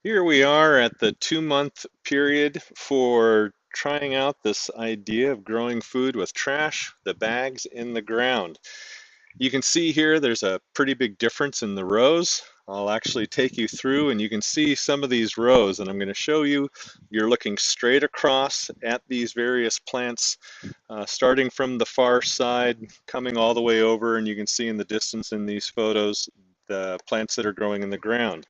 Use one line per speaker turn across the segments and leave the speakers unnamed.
Here we are at the 2 month period for trying out this idea of growing food with trash, the bags in the ground. You can see here there's a pretty big difference in the rows. I'll actually take you through and you can see some of these rows, and I'm going to show you. You're looking straight across at these various plants, starting from the far side, coming all the way over, and you can see in the distance in these photos the plants that are growing in the ground.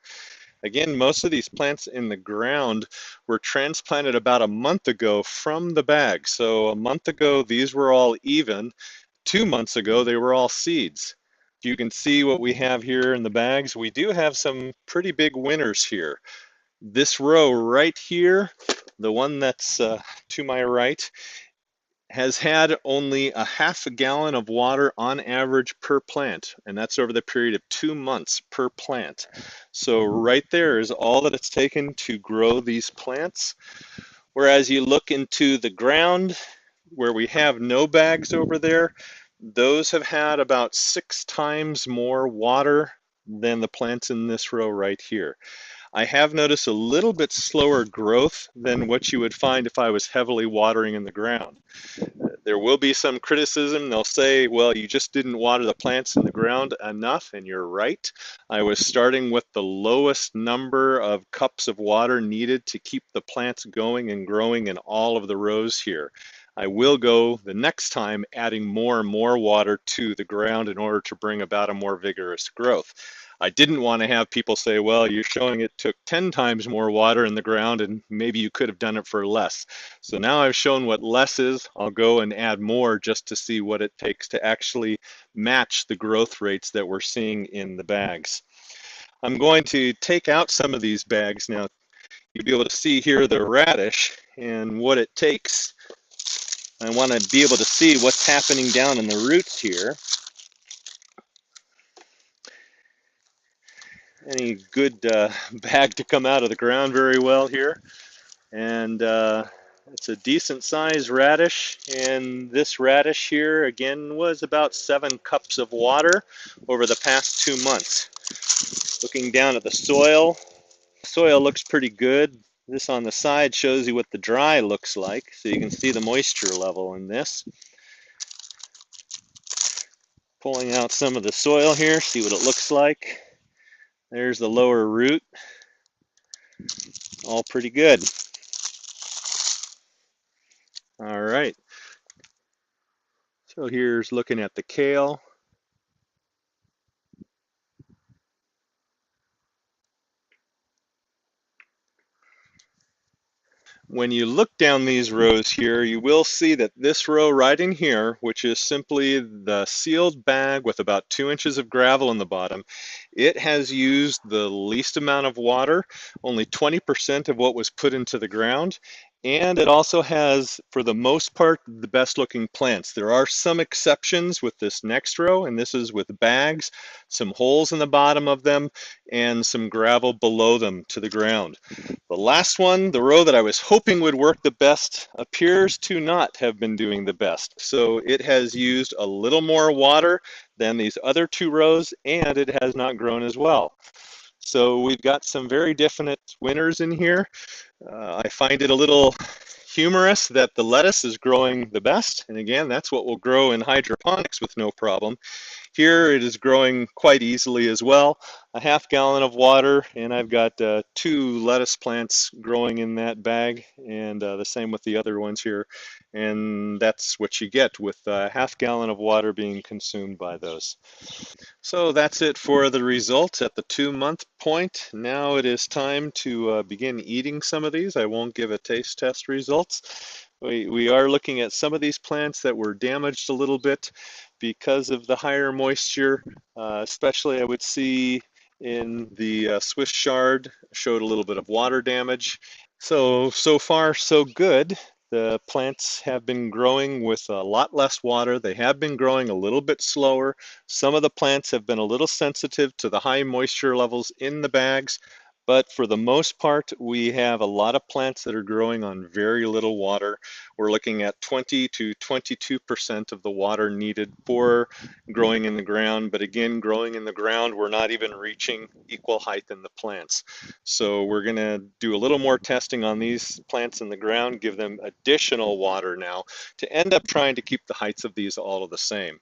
Again, most of these plants in the ground were transplanted about a month ago from the bag. So a month ago, these were all even. 2 months ago, they were all seeds. You can see what we have here in the bags. We do have some pretty big winners here. This row right here, the one that's to my right, has had only a half a gallon of water on average per plant, and that's over the period of 2 months per plant. So right there is all that it's taken to grow these plants. Whereas you look into the ground where we have no bags over there, those have had about 6 times more water than the plants in this row right here. I have noticed a little bit slower growth than what you would find if I was heavily watering in the ground. There will be some criticism. They'll say, well, you just didn't water the plants in the ground enough, and you're right. I was starting with the lowest number of cups of water needed to keep the plants going and growing in all of the rows here. I will go the next time adding more and more water to the ground in order to bring about a more vigorous growth. I didn't want to have people say, well, you're showing it took 10 times more water in the ground and maybe you could have done it for less. So now I've shown what less is. I'll go and add more just to see what it takes to actually match the growth rates that we're seeing in the bags. I'm going to take out some of these bags now. You'll be able to see here the radish and what it takes. I want to be able to see what's happening down in the roots here. Any good bag to come out of the ground very well here. And it's a decent sized radish, and this radish here again was about 7 cups of water over the past 2 months. Looking down at the soil looks pretty good. This on the side shows you what the dry looks like, so you can see the moisture level in this. Pulling out some of the soil here, see what it looks like. There's the lower root, all pretty good. All right, so here's looking at the kale. When you look down these rows here, you will see that this row right in here, which is simply the sealed bag with about 2 inches of gravel in the bottom, it has used the least amount of water, only 20% of what was put into the ground, and it also has, for the most part, the best looking plants. There are some exceptions with this next row, and this is with bags, some holes in the bottom of them, and some gravel below them to the ground. The last one, the row that I was hoping would work the best, appears to not have been doing the best. So it has used a little more water than these other 2 rows, and it has not grown as well. So we've got some very definite winners in here. I find it a little humorous that the lettuce is growing the best, and again, that's what will grow in hydroponics with no problem. Here it is growing quite easily as well. A half gallon of water, and I've got 2 lettuce plants growing in that bag, and the same with the other ones here. And that's what you get with a half gallon of water being consumed by those. So that's it for the results at the 2 month point. Now it is time to begin eating some of these. I won't give a taste test results. We are looking at some of these plants that were damaged a little bit because of the higher moisture, especially I would see in the Swiss chard showed a little bit of water damage. So far so good. The plants have been growing with a lot less water. They have been growing a little bit slower. Some of the plants have been a little sensitive to the high moisture levels in the bags, But for the most part, we have a lot of plants that are growing on very little water. We're looking at 20 to 22% of the water needed for growing in the ground. But again, growing in the ground, we're not even reaching equal height in the plants. So we're going to do a little more testing on these plants in the ground, give them additional water now to end up trying to keep the heights of these all the same.